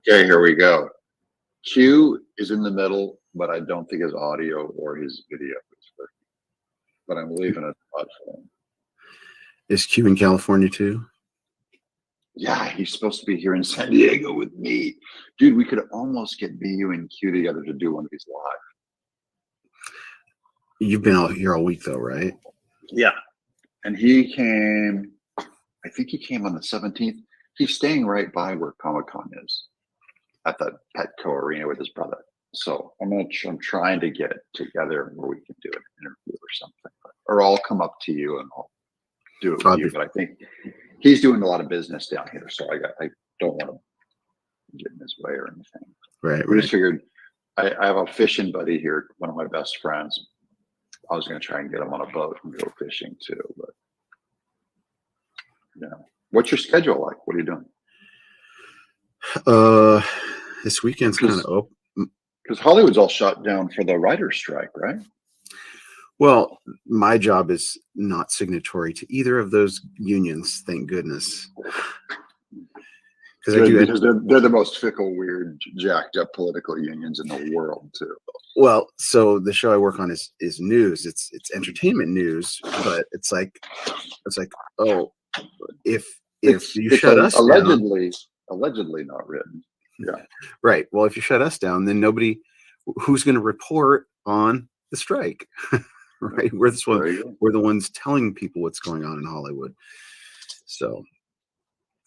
Okay, here we go. Q is in the middle, but I don't think his audio or his video is working. But I'm leaving it on for him. Is Q in California too? Yeah, he's supposed to be here in San Diego with me. Dude, we could almost get BU and Q together to do one of these live. You've been out here all week though, right? Yeah. And he came, I think he came on the 17th. He's staying right by where Comic-Con is at the Petco Arena with his brother. So I'm trying to get together where we can do an interview or something. Or I'll come up to you and I'll do it with you. But I think he's doing a lot of business down here. So I don't want to get in his way or anything. Right. We just figured I have a fishing buddy here, one of my best friends. I was going to try and get him on a boat and go fishing too, but yeah. What's your schedule like? What are you doing? This weekend's kind of open because Hollywood's all shut down for the writer's strike, right? Well, my job is not signatory to either of those unions, thank goodness. Because they're the most fickle, weird, jacked up political unions in the world too. Well, so the show I work on is news. It's entertainment news, but it's like, oh, if you shut us allegedly not written. Yeah. Right. Well, if you shut us down, then nobody who's going to report on the strike. Right. We're the ones telling people what's going on in Hollywood. So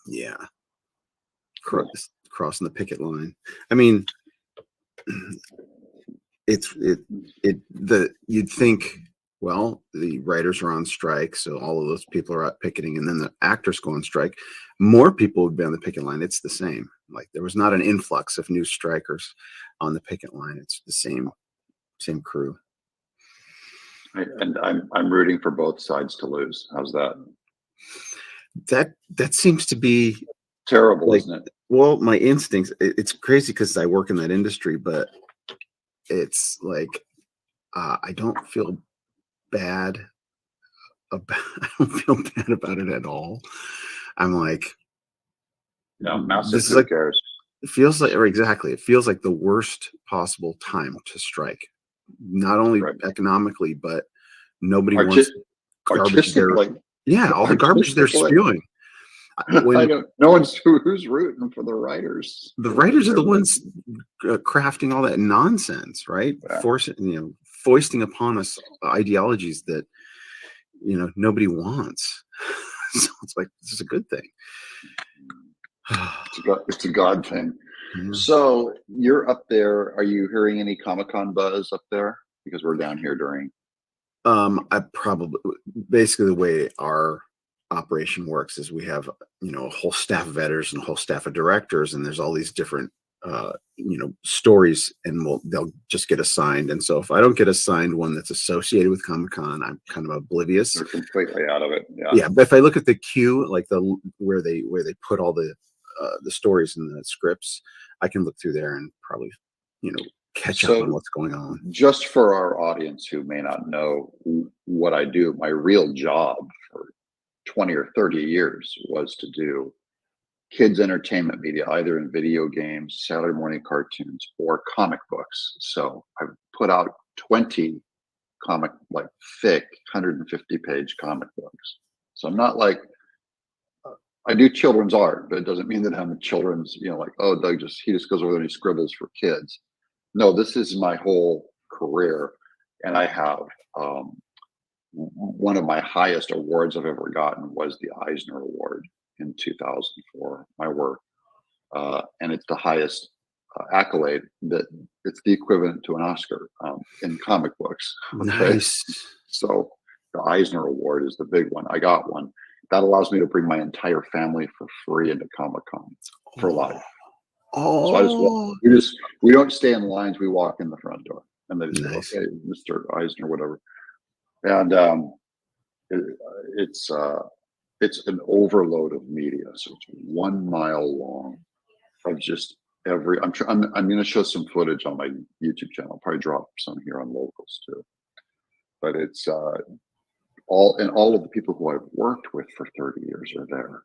yeah. Crossing the picket line. I mean, you'd think, well, the writers are on strike, so all of those people are out picketing, and then the actors go on strike. More people would be on the picket line. It's the same. Like there was not an influx of new strikers on the picket line. It's the same crew. And I'm rooting for both sides to lose. How's that? That seems to be terrible, isn't it? Well, my instincts, it's crazy because I work in that industry, but it's like I don't feel bad about it at all. I'm like, this is like, cares? It feels like, or exactly, it feels like the worst possible time to strike. Not only economically, but nobody wants garbage there. All the garbage they're spewing. No one's who's rooting for the writers. The writers are the ones crafting all that nonsense, right? Yeah. Foisting upon us ideologies that nobody wants. So it's like this is a good thing. It's a God thing. Mm-hmm. So you're up there. Are you hearing any Comic-Con buzz up there? Because we're down here during. I probably basically the way our operation works is we have a whole staff of editors and a whole staff of directors, and there's all these different stories, and they'll just get assigned. And so if I don't get assigned one that's associated with Comic-Con, I'm kind of oblivious. They're completely out of it. Yeah, but if I look at the queue, like where they put all the stories and the scripts, I can look through there and probably catch up on what's going on. Just for our audience who may not know what I do, my real job for 20 or 30 years was to do kids entertainment media, either in video games, Saturday morning cartoons, or comic books. So I've put out 20 thick 150-page comic books. So I'm not like, I do children's art, but it doesn't mean that I'm a children's, oh, Doug he just goes over there and he scribbles for kids. No, this is my whole career. And I have, one of my highest awards I've ever gotten was the Eisner Award in 2004, my work. And it's the highest accolade that it's the equivalent to an Oscar in comic books. Okay? Nice. So the Eisner Award is the big one. I got one. That allows me to bring my entire family for free into Comic-Con for life. Oh. So I just walk, we don't stay in lines. We walk in the front door, and they just go, okay, Mr. Eisner, whatever. And it's an overload of media. So it's 1 mile long of just every. I'm going to show some footage on my YouTube channel. I'll probably drop some here on Locals too. But it's all of the people who I've worked with for 30 years are there.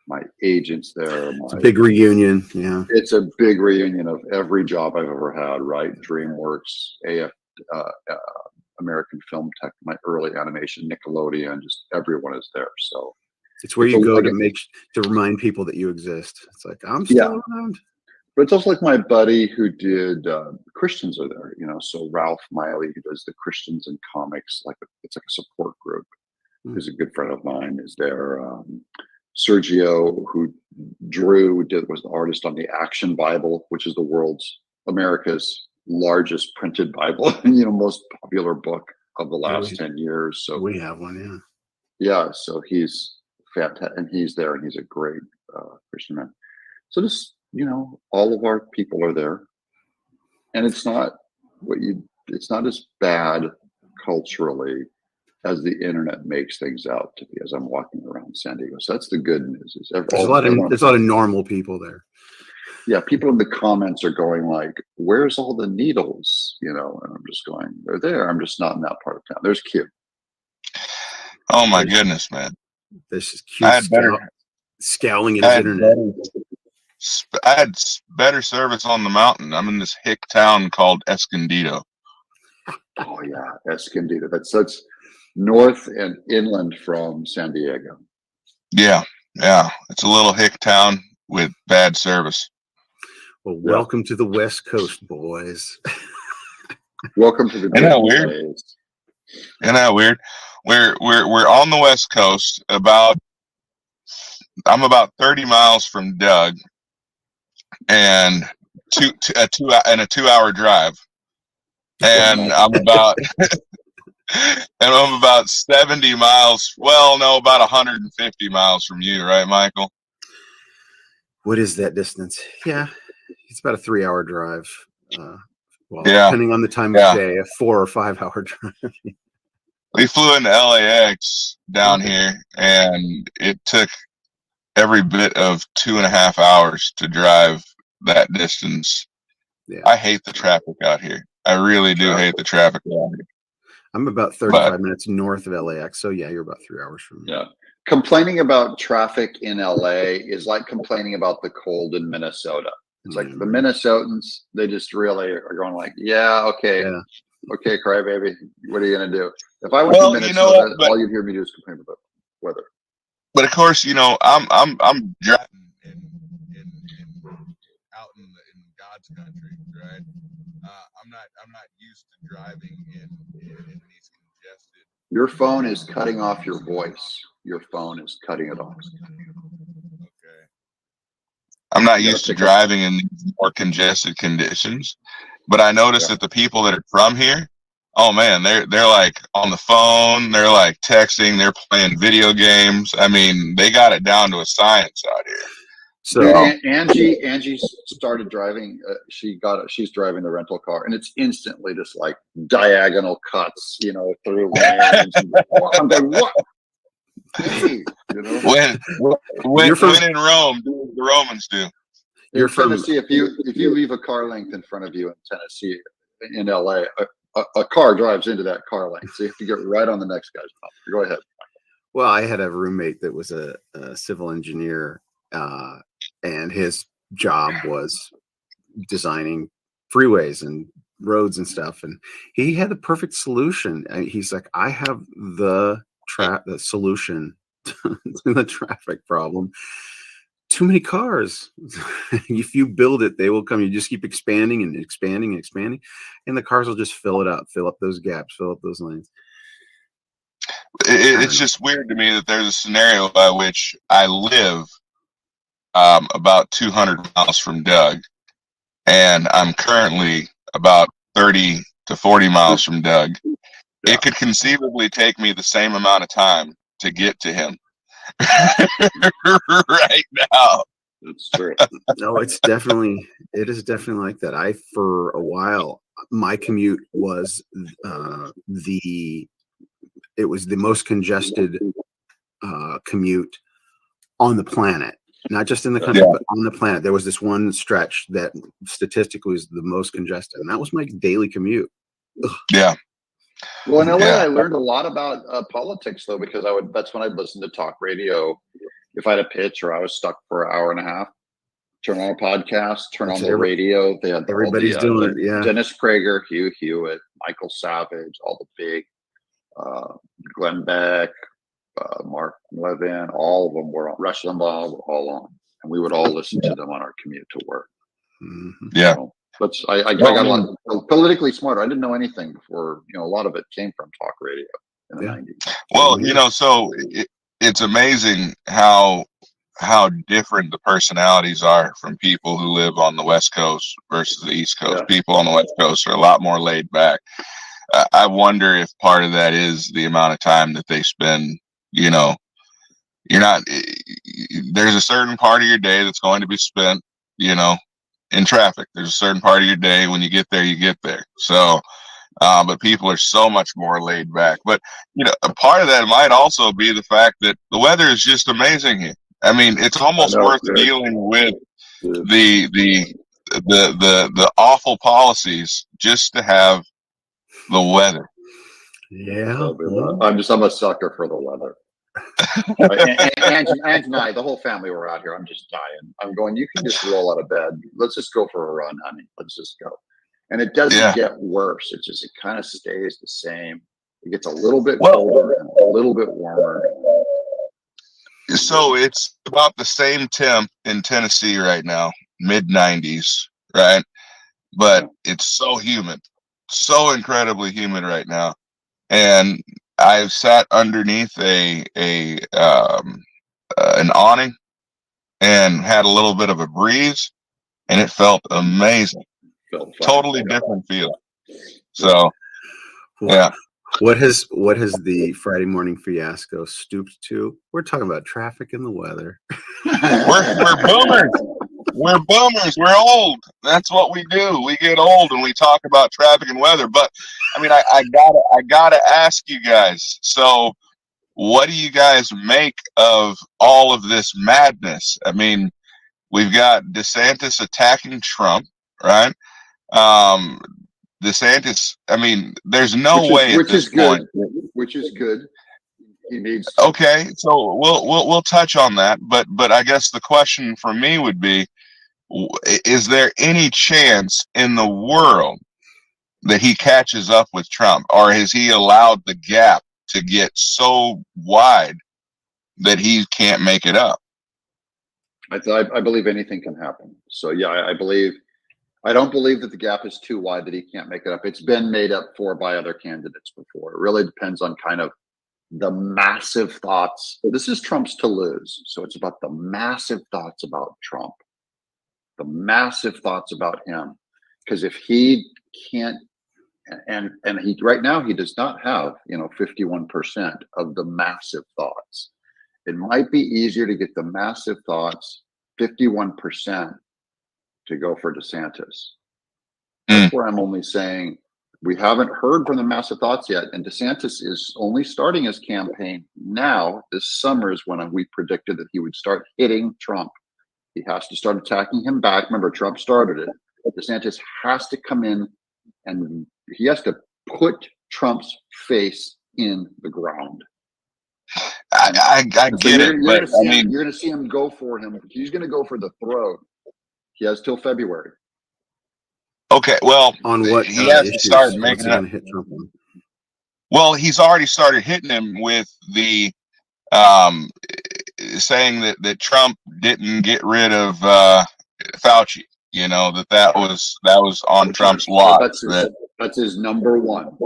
my agents there. It's a big reunion. Yeah. It's a big reunion of every job I've ever had, right? DreamWorks, American Film Tech, my early animation, Nickelodeon, just everyone is there. So it's where you go to remind people that you exist. It's like, I'm still around. But it's also like my buddy who did Christians are there, so Ralph Miley, who does the Christians in comics, it's like a support group, who's a good friend of mine, is there. Sergio, who was the artist on the Action Bible, which is America's largest printed Bible, most popular book of the last 10 years. So we have one, yeah. So he's fantastic, and he's there, and he's a great Christian man. So just all of our people are there, and it's not as bad culturally as the internet makes things out to be, as I'm walking around San Diego. So that's the good news. There's a lot of normal people there. Yeah, people in the comments are going like, "Where's all the needles?" And I'm just going, "They're there. I'm just not in that part of town." There's Q. Oh my goodness, man! This is Q scowling at his internet. I had better service on the mountain. I'm in this hick town called Escondido. Oh yeah, Escondido. That's north and inland from San Diego. Yeah. It's a little hick town with bad service. Well, welcome to the West Coast, boys. Welcome to the Isn't that weird? Isn't that weird? We're on the West Coast. I'm about 30 miles from Doug, and a 2-hour drive, and I'm about 70 miles. Well, no, about 150 miles from you, right, Michael? What is that distance? Yeah, it's about a 3-hour drive. Depending on the time of day, a 4 or 5 hour drive. We flew into LAX down here, and it took every bit of 2.5 hours to drive that distance. Yeah. I hate the traffic out here. I really do hate the traffic out here. I'm about 35 minutes north of LAX, so yeah, you're about 3 hours from me. Yeah. Complaining about traffic in LA is like complaining about the cold in Minnesota. It's like the Minnesotans, they just really are going like, okay, crybaby, what are you gonna do? If I went to Minnesota, all you'd hear me do is complain about weather. But of course, I'm driving out in God's country, right? I'm not used to driving in these congested. Your phone is cutting off your voice. Your phone is cutting it off. Okay. I'm not used to driving in these more congested conditions, but I noticed that the people that are from here, oh man, they're like on the phone, they're like texting, they're playing video games. I mean, they got it down to a science out here. So Angie started driving. She's driving the rental car, and it's instantly just like diagonal cuts, through lanes. I'm going, what? Hey, when in Rome, do what the Romans do. In Tennessee, if you leave a car length in front of you in Tennessee, in LA, a car drives into that car length, so you have to get right on the next guy's top. Go ahead. Well, I had a roommate that was a civil engineer, and his job was designing freeways and roads and stuff, and he had the perfect solution. And he's like, I have the solution to the traffic problem. Too many cars. If you build it, they will come. You just keep expanding and expanding and expanding, and the cars will just fill up those gaps, fill up those lanes. It's just weird to me that there's a scenario by which I live about 200 miles from Doug, and I'm currently about 30 to 40 miles from Doug. Yeah. It could conceivably take me the same amount of time to get to him right now. That's true. No, it is definitely like that. For a while, my commute was the most congested commute on the planet. Not just in the country, but on the planet. There was this one stretch that statistically was the most congested, and that was my daily commute. Ugh. Yeah. Well, in LA, I learned a lot about politics, though, because that's when I'd listen to talk radio. if I had a pitch or I was stuck for an hour and a half, turn on a podcast, turn on the Every- radio. They had everybody's doing it. Yeah. Dennis Prager, Hugh Hewitt, Michael Savage, all the big, Glenn Beck, Mark Levin, all of them were on. Rush Limbaugh were all on, and we would all listen to them on our commute to work. Mhm. Yeah. So, but I got a lot politically smarter. I didn't know anything before. You know, a lot of it came from talk radio in the 90s. Well, you know, so it's amazing how different the personalities are from people who live on the West Coast versus the East Coast. Yeah. People on the West Coast are a lot more laid back. I wonder if part of that is the amount of time that they spend. You know, you're not. There's a certain part of your day that's going to be spent, you know, in traffic. There's a certain part of your day when you get there, you get there. So, but people are so much more laid back. But you know, a part of that might also be the fact that the weather is just amazing here. I mean, it's almost worth dealing with the awful policies just to have the weather. Yeah. I'm a sucker for the weather. Ange and I, the whole family were out here. I'm just dying. I'm going, you can just roll out of bed. Let's just go for a run, honey. Let's just go. And it doesn't get worse. It kind of stays the same. It gets a little bit colder and a little bit warmer. So it's about the same temp in Tennessee right now, mid-90s, right? But it's so humid, so incredibly humid right now. And I've sat underneath an awning and had a little bit of a breeze, and it felt amazing. Totally different feeling. So, yeah. What has the Friday morning fiasco stooped to? We're talking about traffic and the weather. We're boomers. We're boomers. We're old. That's what we do. We get old and we talk about traffic and weather. But I mean, I gotta ask you guys. So, what do you guys make of all of this madness? I mean, we've got DeSantis attacking Trump, right? DeSantis. I mean, there's no way at this point. Which is good. He needs. Okay, so we'll touch on that, but I guess the question for me would be: is there any chance in the world that he catches up with Trump, or has he allowed the gap to get so wide that he can't make it up? I believe anything can happen. So yeah, I don't believe that the gap is too wide that he can't make it up. It's been made up for by other candidates before. It really depends on kind of the massive thoughts. This is Trump's to lose. So it's about the massive thoughts about Trump, the massive thoughts about him. Because if he can't, and he right now, he does not have, 51% of the massive thoughts. It might be easier to get the massive thoughts, 51%, to go for DeSantis. That's where I'm only saying we haven't heard from the massive thoughts yet. And DeSantis is only starting his campaign now. This summer is when we predicted that he would start hitting Trump. He has to start attacking him back. Remember, Trump started it. DeSantis has to come in and he has to put Trump's face in the ground. I get it, but I mean, you're going to see him go for him. He's going to go for the throat. He has till February. Okay, well, on what he has to start making it. Hit Trump on? Well, he's already started hitting him with the saying that Trump didn't get rid of Fauci. That was on Trump's watch. That's his number one.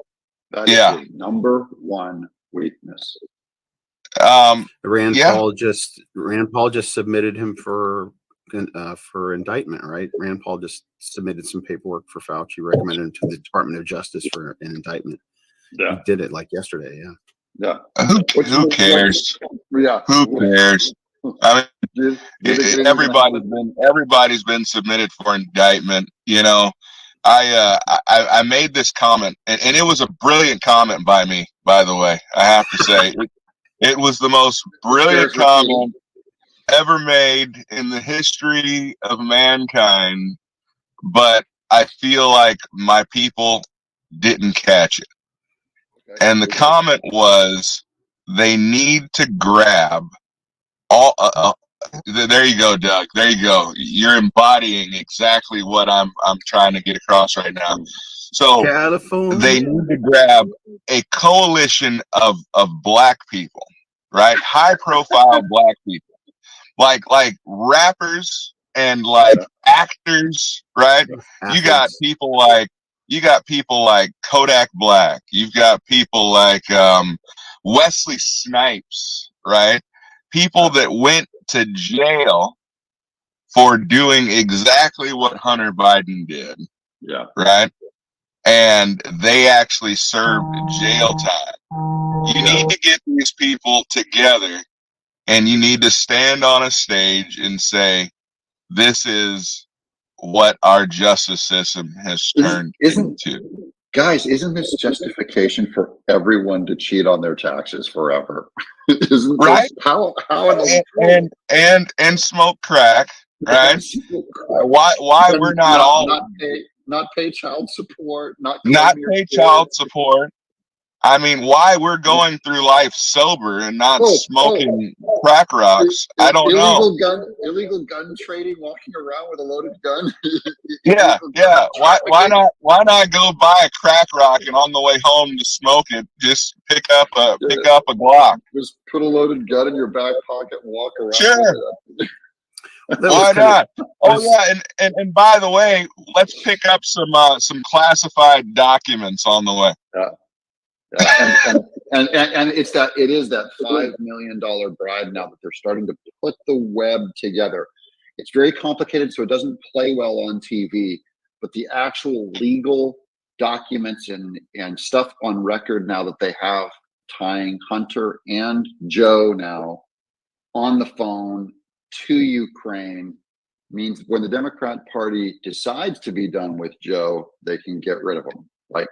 That is his number one weakness. Rand Paul just submitted him for indictment, right? Rand Paul just submitted some paperwork for Fauci, recommended him to the Department of Justice for an indictment. Yeah, he did it like yesterday. Yeah. Who cares? Yeah. Who cares? I mean, everybody's been submitted for indictment. I made this comment, and it was a brilliant comment by me. By the way, I have to say, it was the most brilliant comment ever made in the history of mankind, but I feel like my people didn't catch it. And the comment was, they need to grab all there you go, Doug. There you go. You're embodying exactly what I'm trying to get across right now. So California. they need to grab a coalition of black people, right? High profile black people, like rappers and like actors, right? You got people like Kodak Black. You've got people like Wesley Snipes, right? People that went to jail for doing exactly what Hunter Biden did. Yeah. Right? And they actually served jail time. You need to get these people together and you need to stand on a stage and say, this is what our justice system has turned into. Guys, isn't this justification for everyone to cheat on their taxes forever? Isn't right? This, how and smoke crack, right? why we're not pay child support, not pay child support. I mean, why we're going through life sober and not smoking crack rocks? I don't know. Illegal gun trading, walking around with a loaded gun. Yeah. Why not go buy a crack rock and on the way home to smoke it, just pick up a Glock. Just put a loaded gun in your back pocket and walk around. Sure. Why not? Oh yeah, and by the way, let's pick up some classified documents on the way. Yeah. And it is that $5 million bribe now that they're starting to put the web together. It's very complicated, so it doesn't play well on TV, but the actual legal documents and stuff on record now that they have tying Hunter and Joe now on the phone to Ukraine means when the Democrat Party decides to be done with Joe, they can get rid of him. Like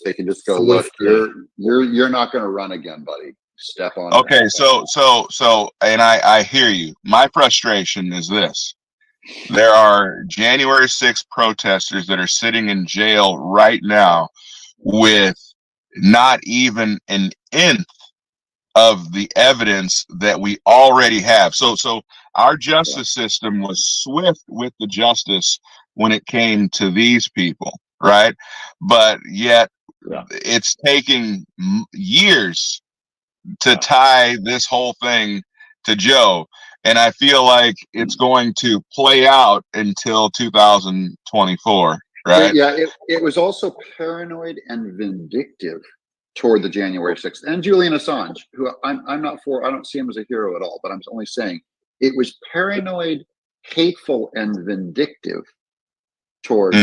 they can just go, look, you're not going to run again, buddy. Step on. Okay, so, and I hear you. My frustration is this: there are January 6th protesters that are sitting in jail right now with not even an nth of the evidence that we already have. So our justice system was swift with the justice when it came to these people, right? But yet it's taking years to tie this whole thing to Joe. And I feel like it's going to play out until 2024, right? Yeah, it was also paranoid and vindictive toward the January 6th. And Julian Assange, who I'm not for, I don't see him as a hero at all, but I'm only saying it was paranoid, hateful, and vindictive toward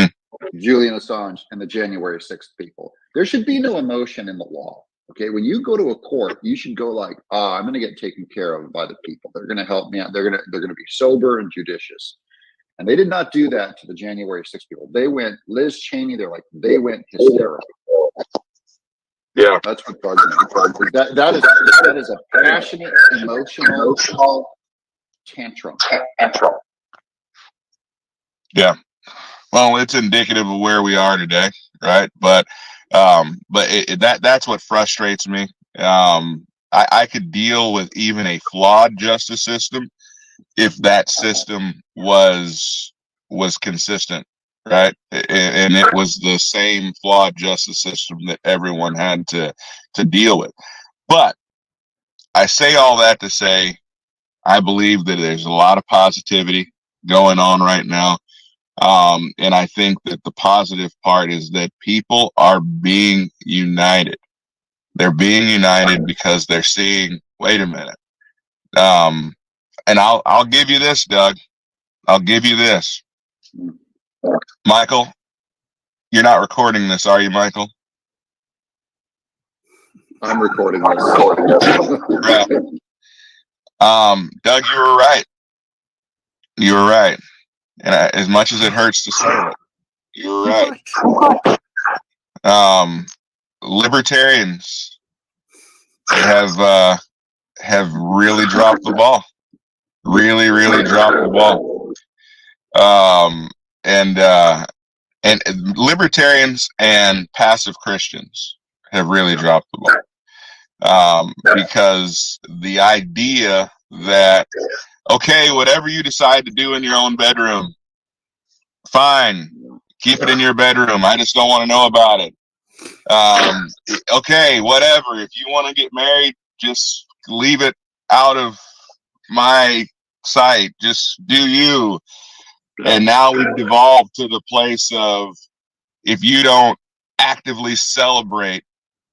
Julian Assange and the January 6th people. There should be no emotion in the law. Okay, when you go to a court, you should go like, I'm going to get taken care of by the people. They're going to help me out. They're going to be sober and judicious. And they did not do that to the January 6th people. They went, Liz Cheney, they went hysterical. Yeah, that's what bugs me. That is a passionate, emotional tantrum. Yeah. Well, it's indicative of where we are today, right? But that's what frustrates me. I could deal with even a flawed justice system if that system was consistent, right? And it was the same flawed justice system that everyone had to deal with. But I say all that to say, I believe that there's a lot of positivity going on right now. And I think that the positive part is that people are being united. They're being united because they're seeing, wait a minute. And I'll give you this, Doug. I'll give you this. Michael, you're not recording this, are you, Michael? I'm recording this. Right. Doug, you were right. You were right. And as much as it hurts to say it, you're right. Libertarians have really dropped the ball. Really dropped the ball. And libertarians and passive Christians have really dropped the ball. Because the idea that, okay, whatever you decide to do in your own bedroom, fine, keep it in your bedroom. I just don't want to know about it. Okay, whatever. If you want to get married, just leave it out of my sight. Just do you. And now we've devolved to the place of, if you don't actively celebrate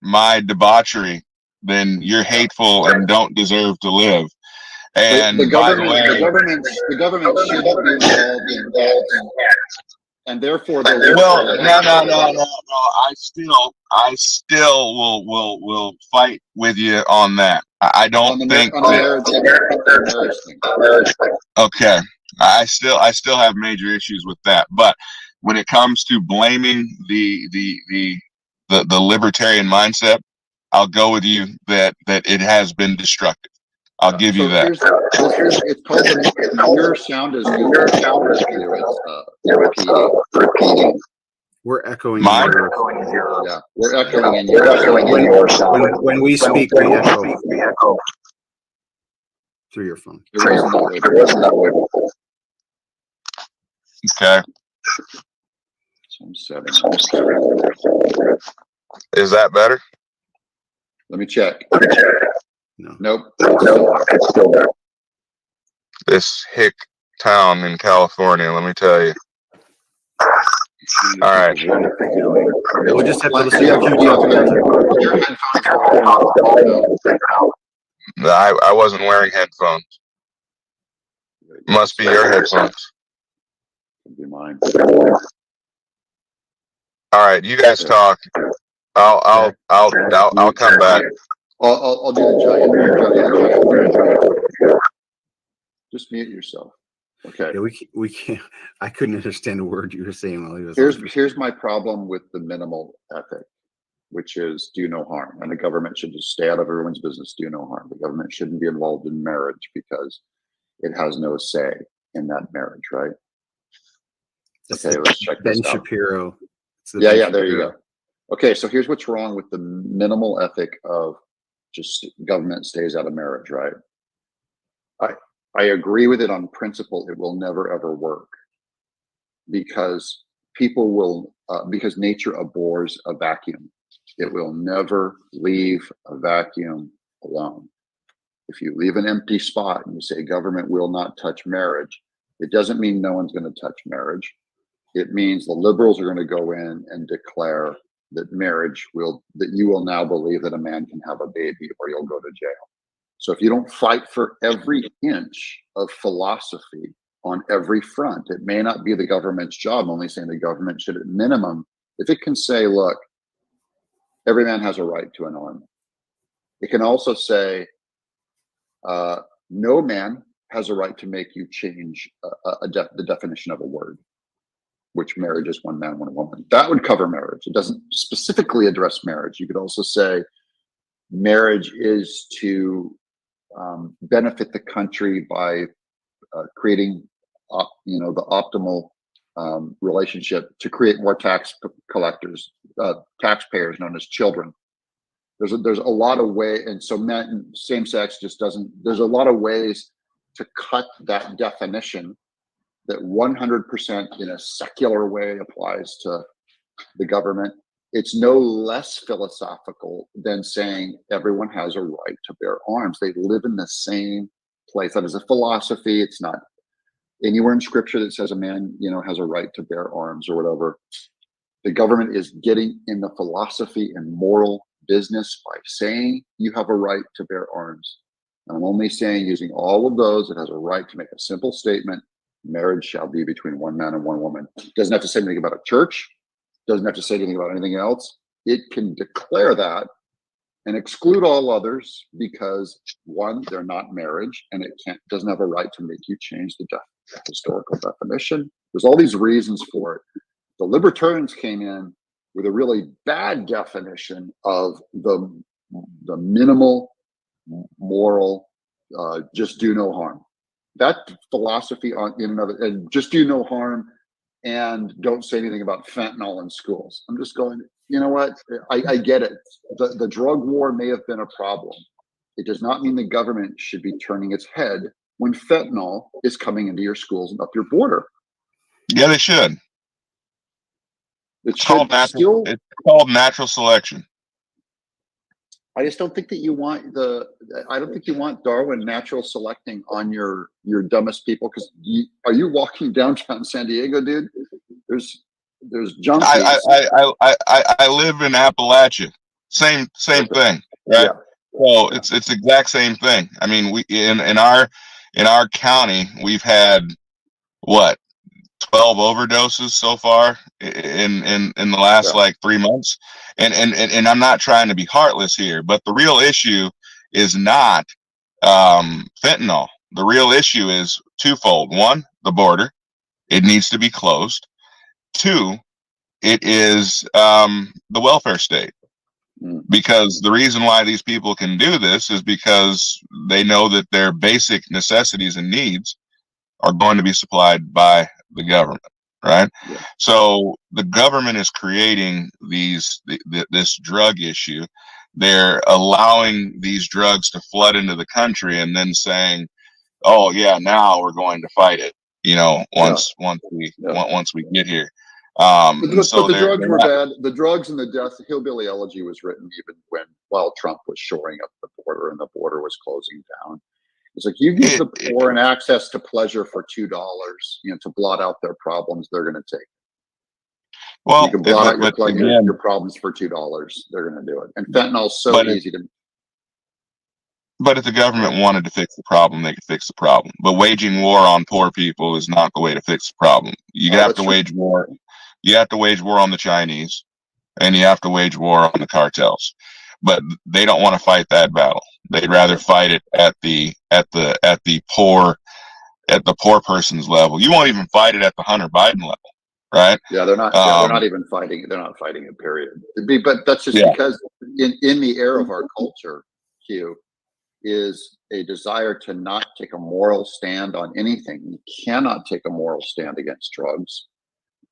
my debauchery, then you're hateful and don't deserve to live. And the by the government, way, the government shouldn't be involved in that, and therefore, well, no. I still will fight with you on that. I don't think on the marriage thing. Okay, I still have major issues with that. But when it comes to blaming the libertarian mindset, I'll go with you that it has been destructive. I'll give you that. It's called your sound is repeating. We're echoing. Mine? Yeah, we're echoing in your sound. When we speak, we echo through your phone. Okay. Is that better? Let me check. No. Nope. It's still there. This hick town in California, let me tell you. All right. We'll just have to listen to I wasn't wearing headphones. Must be your headphones. Could be mine. All right, you guys talk. I'll come back. I'll do the giant. Just mute yourself. Okay. Yeah, we can't. I couldn't understand a word you were saying while he was. Here's my problem with the minimal ethic, which is do no harm, and the government should just stay out of everyone's business. Do no harm. The government shouldn't be involved in marriage because it has no say in that marriage, right? Okay, let's check this out. Ben Shapiro. Yeah, there you go. Okay, so here's what's wrong with the minimal ethic of just government stays out of marriage, right? I agree with it on principle. It will never ever work because because nature abhors a vacuum. It will never leave a vacuum alone. If you leave an empty spot and you say government will not touch marriage, it doesn't mean no one's going to touch marriage. It means the liberals are going to go in and declare that that you will now believe that a man can have a baby or you'll go to jail. So if you don't fight for every inch of philosophy on every front, it may not be the government's job. I'm only saying the government should, at minimum, if it can say, look, every man has a right to an arm. It can also say, no man has a right to make you change the definition of a word, which marriage is one man, one woman. That would cover marriage. It doesn't specifically address marriage. You could also say marriage is to benefit the country by creating, the optimal relationship to create more tax collectors, taxpayers known as children. There's a lot of ways, and so same sex just doesn't. There's a lot of ways to cut that definition that 100% in a secular way applies to the government. It's no less philosophical than saying everyone has a right to bear arms. They live in the same place. That is a philosophy. It's not anywhere in scripture that says a man, has a right to bear arms or whatever. The government is getting in the philosophy and moral business by saying you have a right to bear arms. And I'm only saying, using all of those, it has a right to make a simple statement: marriage shall be between one man and one woman. It doesn't have to say anything about a church. Doesn't have to say anything about anything else. It can declare that and exclude all others because, one, they're not marriage, and it doesn't have a right to make you change the historical definition. There's all these reasons for it. The libertarians came in with a really bad definition of the minimal moral, just do no harm. That philosophy and just do no harm and don't say anything about fentanyl in schools. I'm just going, you know what? I get it. The drug war may have been a problem, It does not mean the government should be turning its head when fentanyl is coming into your schools and up your border. Yeah, they should. It should still. It's called natural selection. I just don't think that you want I don't think you want Darwin natural selecting on your dumbest people. Because are you walking downtown San Diego, dude? There's junkies. I live in Appalachia. Same thing, right? Yeah. So it's the exact same thing. I mean, we in our county, we've had what, 12 overdoses so far in the last like 3 months. And I'm not trying to be heartless here, but the real issue is not fentanyl. The real issue is twofold. One, the border. It needs to be closed. Two, it is the welfare state. Because the reason why these people can do this is because they know that their basic necessities and needs are going to be supplied by the government, right? Yeah. So the government is creating this drug issue. They're allowing these drugs to flood into the country and then saying, "Oh yeah, now we're going to fight it." You know, once we get here. But the drugs were bad. The drugs and the death. Hillbilly Elegy was written even while Trump was shoring up the border and the border was closing down. It's like, you give the poor an access to pleasure for $2, to blot out their problems. They're going to take it. Well, you can blot out your problems for $2. They're going to do it. And fentanyl's so easy to. But if the government wanted to fix the problem, they could fix the problem. But waging war on poor people is not the way to fix the problem. You have to wage war. You have to wage war on the Chinese, and you have to wage war on the cartels. But they don't want to fight that battle. They'd rather fight it at the poor person's level. You won't even fight it at the Hunter Biden level, right? Yeah, they're not. They're not even fighting. They're not fighting it. Period. But that's just because in the era of our culture, Q, is a desire to not take a moral stand on anything. You cannot take a moral stand against drugs.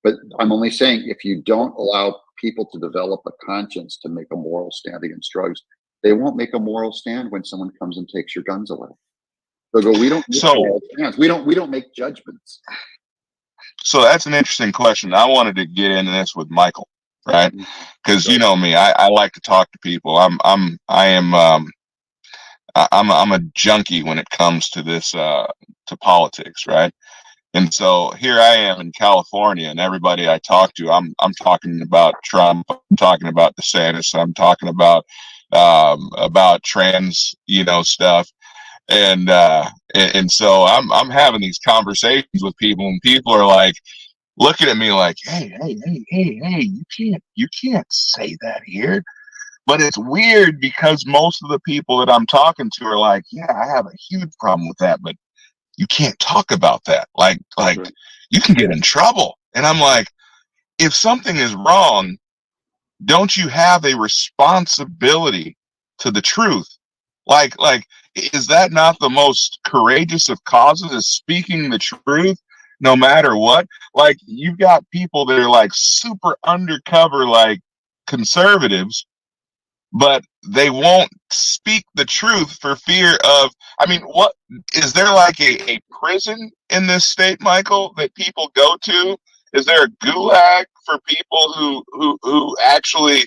But I'm only saying, if you don't allow people to develop a conscience to make a moral stand against drugs, they won't make a moral stand when someone comes and takes your guns away. They'll go, we don't make moral stands. We don't make judgments. So that's an interesting question. I wanted to get into this with Michael, right? Because you know me, I like to talk to people. I'm a junkie when it comes to this to politics, right? And so here I am in California, and everybody I talk to, I'm talking about Trump, I'm talking about DeSantis, I'm talking about trans, stuff, and so I'm having these conversations with people, and people are like looking at me like, hey, you can't say that here. But it's weird because most of the people that I'm talking to are like, yeah, I have a huge problem with that, but you can't talk about that. Like you can get in trouble. And I'm like, if something is wrong, don't you have a responsibility to the truth? Like, is that not the most courageous of causes, is speaking the truth no matter what? Like, you've got people that are like super undercover, like conservatives, but they won't speak the truth for fear of, what is there, like a prison in this state, Michael, that people go to? Is there a gulag for people who actually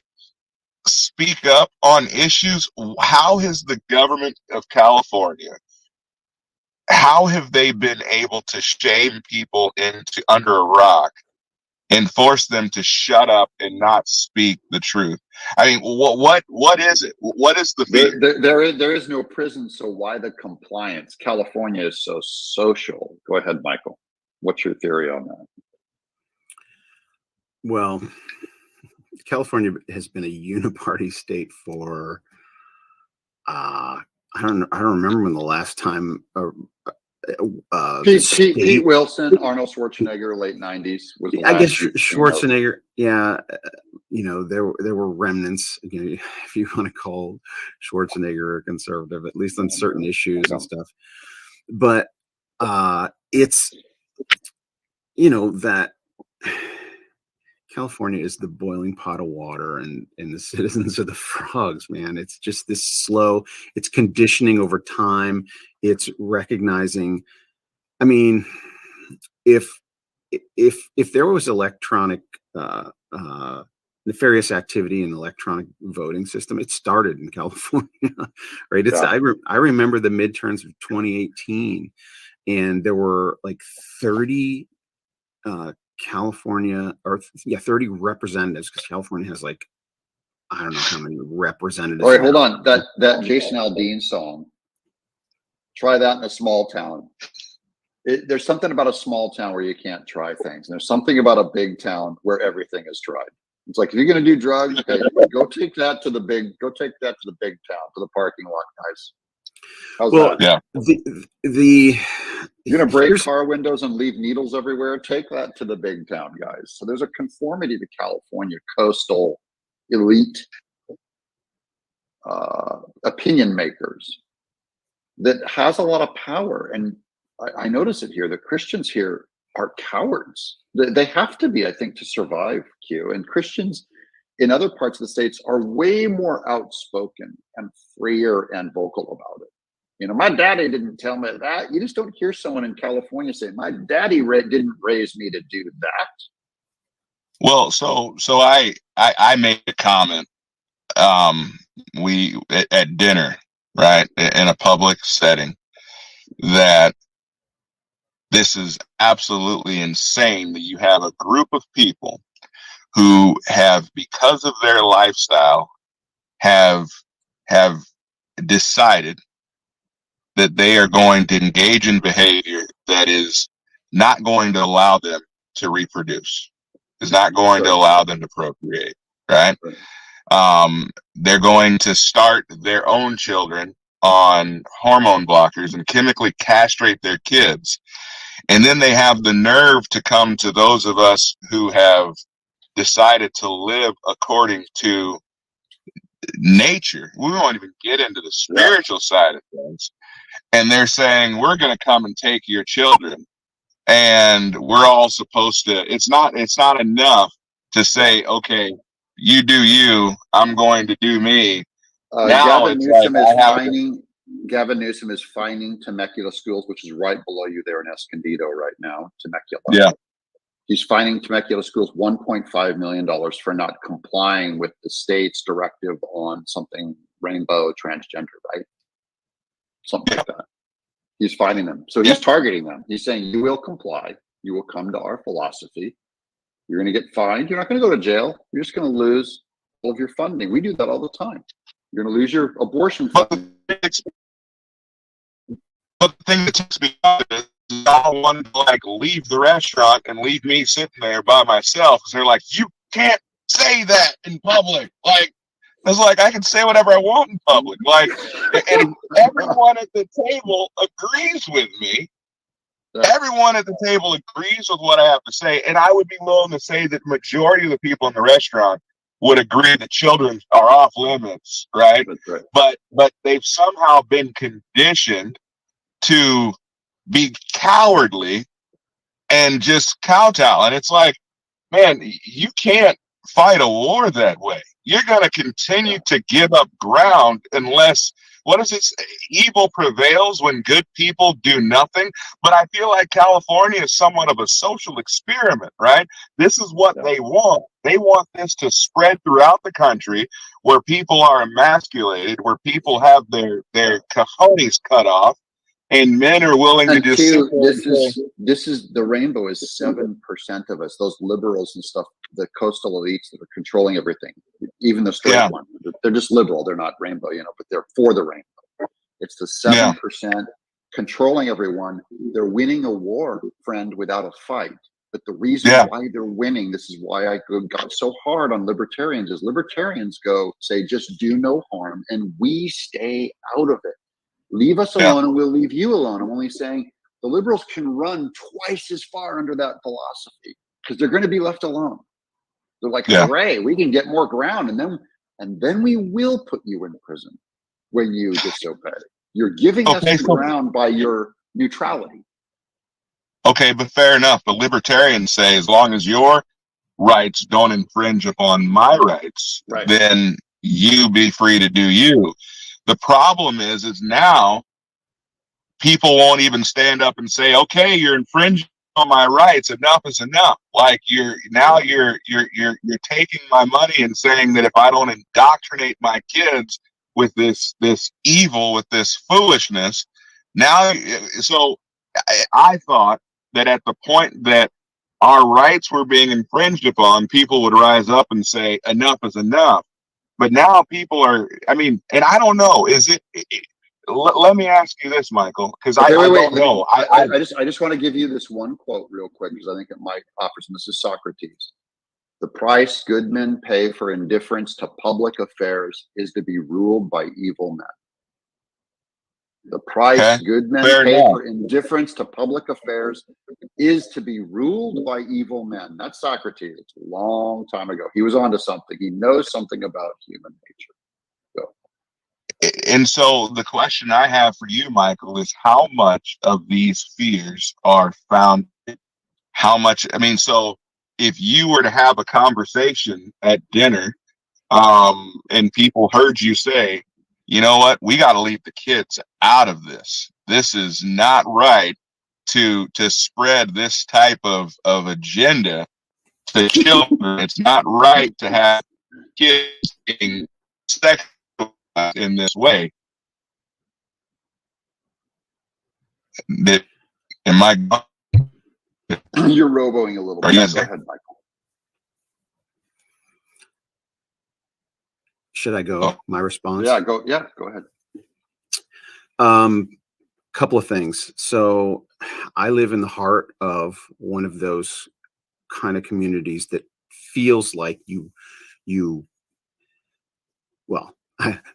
speak up on issues? How has the government of California, how have they been able to shame people into under a rock and force them to shut up and not speak the truth? I mean, what is it? What is the fear? There is no prison, so why the compliance? California is so social. Go ahead, Michael. What's your theory on that? Well, California has been a uniparty state for I don't remember when the last time Pete Wilson, Arnold Schwarzenegger, late 90s was the last. I guess Schwarzenegger, yeah, there were remnants, if you want to call Schwarzenegger a conservative, at least on certain issues and stuff. But it's that California is the boiling pot of water, and the citizens are the frogs, man. It's just this slow, it's conditioning over time. It's recognizing, I mean, if there was electronic nefarious activity in the electronic voting system, it started in California, right? It's I remember the midterms of 2018, and there were like 30 30 representatives, because California has like, I don't know how many representatives. All right, hold on. That Jason Aldean song, try that in a small town. There's something about a small town where you can't try things. And there's something about a big town where everything is tried. It's like, if you're going to do drugs, okay, go take that to the big town, to the parking lot, guys. How's that? Yeah. You're going to break car windows and leave needles everywhere. Take that to the big town, guys. So there's a conformity to California coastal elite opinion makers that has a lot of power. And I notice it here. The Christians here are cowards. They have to be, I think, to survive, Q. And Christians in other parts of the states are way more outspoken and freer and vocal about it. You know, my daddy didn't tell me that. You just don't hear someone in California say, my daddy didn't raise me to do that. Well, so I made a comment we at dinner, right, in a public setting, that this is absolutely insane that you have a group of people who have, because of their lifestyle, have decided that they are going to engage in behavior that is not going to allow them to reproduce, is not going to allow them to procreate, right? They're going to start their own children on hormone blockers and chemically castrate their kids. And then they have the nerve to come to those of us who have decided to live according to nature. We won't even get into the spiritual side of things. And they're saying, we're going to come and take your children. And we're all supposed to, it's not enough to say, okay, you do you, I'm going to do me. Now Gavin Newsom is fining Temecula schools, which is right below you there in Escondido right now, Temecula. Yeah. He's fining Temecula schools $1.5 million for not complying with the state's directive on something rainbow transgender, right? Something like that. He's fining them. So he's targeting them. He's saying, you will comply. You will come to our philosophy. You're going to get fined. You're not going to go to jail. You're just going to lose all of your funding. We do that all the time. You're going to lose your abortion funding. But the thing that takes me out is I don't want to like leave the restaurant and leave me sitting there by myself, because they're like, you can't say that in public. Like, it's like, I can say whatever I want in public. Like, and everyone at the table agrees with me. Everyone at the table agrees with what I have to say. And I would be willing to say that the majority of the people in the restaurant would agree that children are off limits, right? That's right. But they've somehow been conditioned to be cowardly and just kowtow. And it's like, man, you can't fight a war that way. You're going to continue to give up ground unless, what is it? Evil prevails when good people do nothing. But I feel like California is somewhat of a social experiment, right? This is what they want. They want this to spread throughout the country, where people are emasculated, where people have their cojones cut off, and men are willing to just this is the rainbow is 7% of us, those liberals and stuff, the coastal elites that are controlling everything, even the straight one. They're just liberal, they're not rainbow, but they're for the rainbow. It's the 7% controlling everyone. They're winning a war, friend, without a fight. But the reason why they're winning, this is why I got so hard on libertarians, is libertarians say just do no harm, and we stay out of it. Leave us alone and we'll leave you alone. I'm only saying the liberals can run twice as far under that philosophy because they're going to be left alone. They're like, hooray, we can get more ground, and then we will put you in prison when you disobey. You're giving us the ground by your neutrality. Okay, but fair enough. But libertarians say, as long as you're rights don't infringe upon my rights, Right. then you be free to do you. The problem is now people won't even stand up and say, okay, you're infringing on my rights. Enough is enough. Like you're taking my money and saying that if I don't indoctrinate my kids with this evil, with this foolishness, now, so I thought that at the point that our rights were being infringed upon, people would rise up and say, enough is enough. But now people are, I mean, and I don't know, let me ask you this, Michael, because Okay, I wait. don't know. I just want to give you this one quote real quick because I think it might offer some. This is Socrates. The price good men pay for indifference to public affairs is to be ruled by evil men. The price Okay, good men fair pay enough. for indifference to public affairs is to be ruled by evil men. That's Socrates. It's a long time ago. He was onto something. He knows something about human nature. And so the question I have for you, Michael, is how much of these fears are founded? How much? I mean, so if you were to have a conversation at dinner, and people heard you say, you know what, we got to leave the kids out of this. This is not right to spread this type of agenda to children. It's not right to have kids being sexualized in this way. That am I? You're roboing a little bit. Go ahead, Michael. Should I go? My response? Yeah, go ahead. Couple of things. So I live in the heart of one of those kind of communities that feels like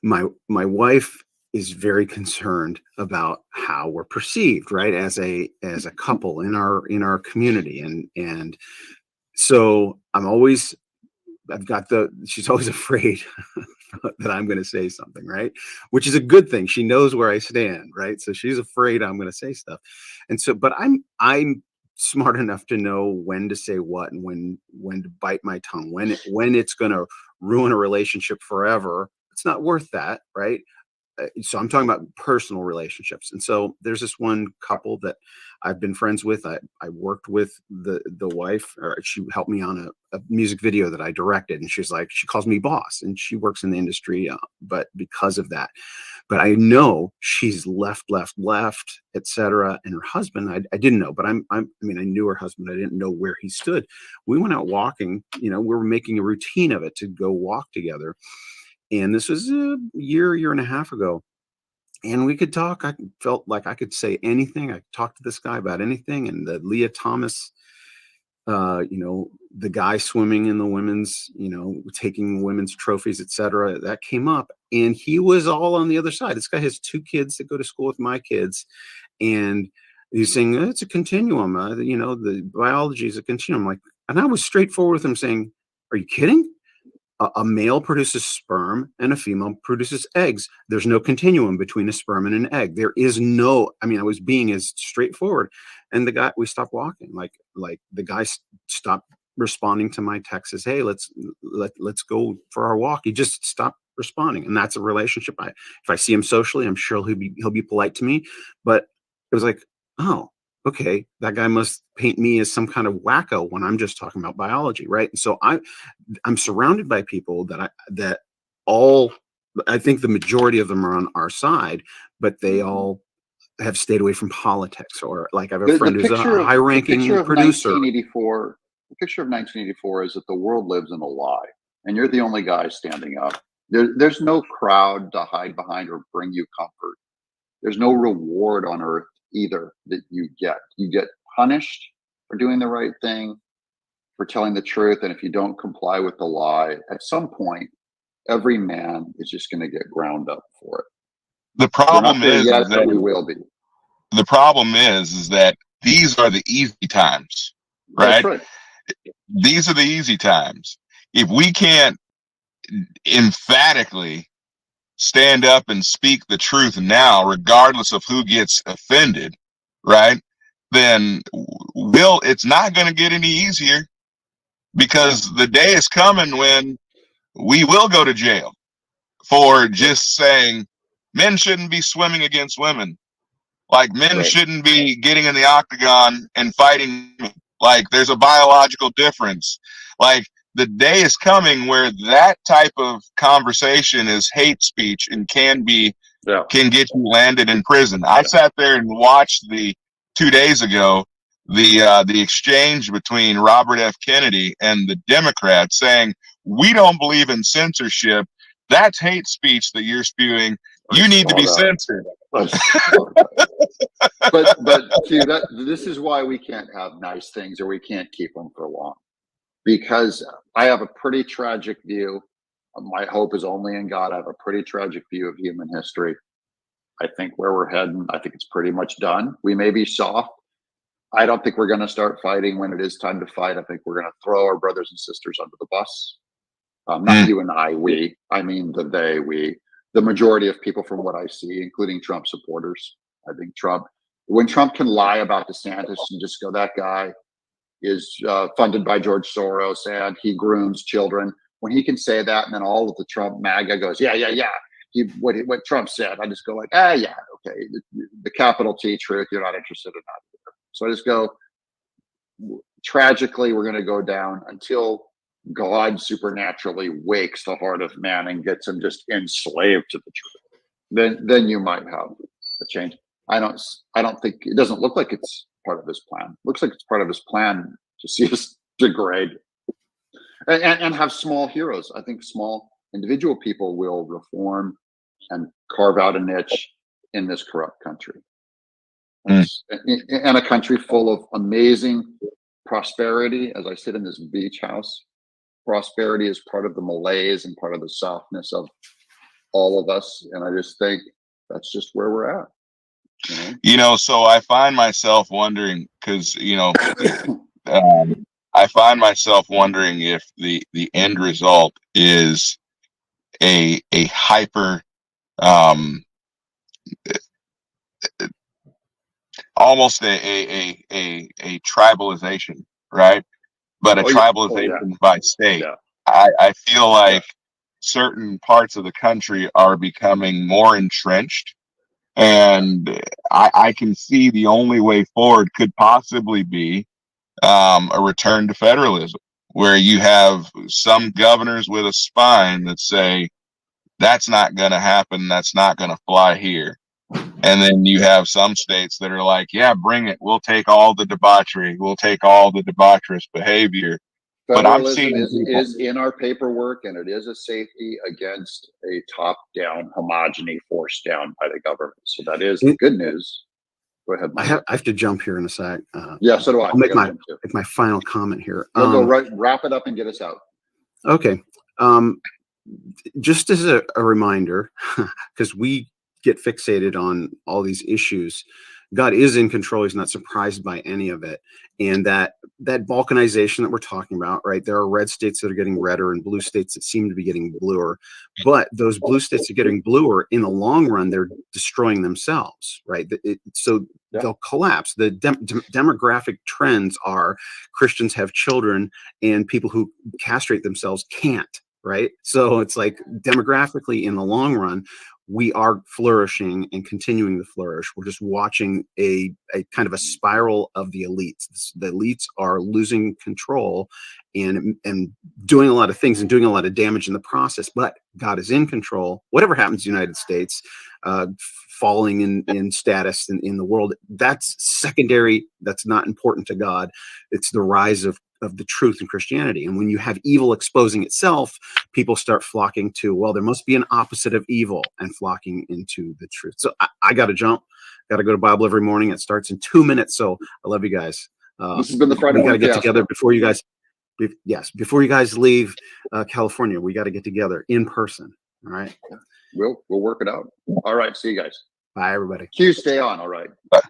my wife is very concerned about how we're perceived, right, as a couple in our community, and so she's always afraid that I'm going to say something, right? Which is a good thing. She knows where I stand, right? So she's afraid I'm going to say stuff. And so, but I'm smart enough to know when to say what and when to bite my tongue, when it's going to ruin a relationship forever. It's not worth that, right? So I'm talking about personal relationships. And so there's this one couple that I've been friends with. I worked with the wife, or she helped me on a music video that I directed. And she's like, she calls me boss, and she works in the industry, but because of that. But I know she's left, etc. And her husband, I didn't know, but I knew her husband. I didn't know where he stood. We went out walking, we were making a routine of it to go walk together. And this was a year and a half ago. And we could talk. I felt like I could say anything. I could talk to this guy about anything. And the Leah Thomas, the guy swimming in the women's, taking women's trophies, etc., that came up. And he was all on the other side. This guy has 2 kids that go to school with my kids. And he's saying, it's a continuum. The biology is a continuum. And I was straightforward with him saying, are you kidding? A male produces sperm and a female produces eggs. There's no continuum between a sperm and an egg. There is no, I was being as straightforward. And we stopped walking. Like the guy stopped responding to my texts as, hey, let's go for our walk. He just stopped responding. And that's a relationship. If I see him socially, I'm sure he'll be polite to me. But it was like, oh, okay, that guy must paint me as some kind of wacko when I'm just talking about biology, right? And so I'm surrounded by people that I think the majority of them are on our side, but they all have stayed away from politics. Or like I have a friend who's a high-ranking producer. The picture of 1984 is that the world lives in a lie, and you're the only guy standing up. There's no crowd to hide behind or bring you comfort. There's no reward on earth either that you get. You get punished for doing the right thing, for telling the truth, and if you don't comply with the lie, at some point, every man is just going to get ground up for it. The problem is that we will be. The problem is that these are the easy times, right? That's right. These are the easy times. If we can't emphatically stand up and speak the truth now, regardless of who gets offended, right? Then it's not going to get any easier. because the day is coming when we will go to jail for just saying men shouldn't be swimming against women. Like men shouldn't be getting in the octagon and fighting. Like there's a biological difference. Like the day is coming where that type of conversation is hate speech and can get you landed in prison. I sat there and watched 2 days ago the exchange between Robert F. Kennedy and the Democrats saying, we don't believe in censorship. That's hate speech that you're spewing. You need to be censored. But see, this is why we can't have nice things, or we can't keep them for long, because I have a pretty tragic view. My hope is only in God. I have a pretty tragic view of human history. I think where we're heading, I think it's pretty much done. We may be soft. I don't think we're going to start fighting when it is time to fight. I think we're going to throw our brothers and sisters under the bus. Not you and I, we. I mean the they, we. The majority of people, from what I see, including Trump supporters. I think when Trump can lie about DeSantis and just go, that guy is funded by George Soros and he grooms children. When he can say that, and then all of the Trump MAGA goes, yeah. What Trump said, I just go like, yeah, okay. The capital T truth, you're not interested in that either. So I just go, tragically, we're going to go down until God supernaturally wakes the heart of man and gets him just enslaved to the truth. Then you might have a change. I don't think, it doesn't look like it's part of his plan. Looks like it's part of his plan to see us degrade and have small heroes. I think small individual people will reform and carve out a niche in this corrupt country. And a country full of amazing prosperity. As I sit in this beach house, prosperity is part of the malaise and part of the softness of all of us. And I just think that's just where we're at. So I find myself wondering, because, I find myself wondering if the end result is a hyper, almost a tribalization, right? But a tribalization by state. Yeah. I feel like certain parts of the country are becoming more entrenched, and I can see the only way forward could possibly be a return to federalism, where you have some governors with a spine that say, that's not going to happen, that's not going to fly here. And then you have some states that are like, yeah, bring it. We'll take all the debauchery. We'll take all the debaucherous behavior. But I'm seeing is in our paperwork, and it is a safety against a top-down homogeny forced down by the government. So that is the good news. Go ahead, Mike. I have to jump here in a sec. Yeah, so do I. I'll make my final comment here. Go wrap it up and get us out. Okay. Just as a reminder, because we get fixated on all these issues, God is in control. He's not surprised by any of it. And that balkanization that we're talking about, right? There are red states that are getting redder and blue states that seem to be getting bluer. But those blue states are getting bluer. In the long run, they're destroying themselves, right? They'll collapse. The demographic trends are Christians have children and people who castrate themselves can't, right? So it's like demographically in the long run, we are flourishing and continuing to flourish. We're just watching a kind of a spiral of the elites. The elites are losing control and doing a lot of things and doing a lot of damage in the process, but God is in control. Whatever happens in the United States, falling in status in the world, that's secondary. That's not important to God. It's the rise of the truth in Christianity. And when you have evil exposing itself, people start flocking to, well, there must be an opposite of evil, and flocking into the truth. So I got to jump. Got to go to Bible every morning. It starts in 2 minutes. So I love you guys. This has been the Friday. We got to get together before you guys. Before you guys leave California, we got to get together in person. All right. We'll work it out. All right. See you guys. Bye, everybody. Q, stay on. All right. Bye.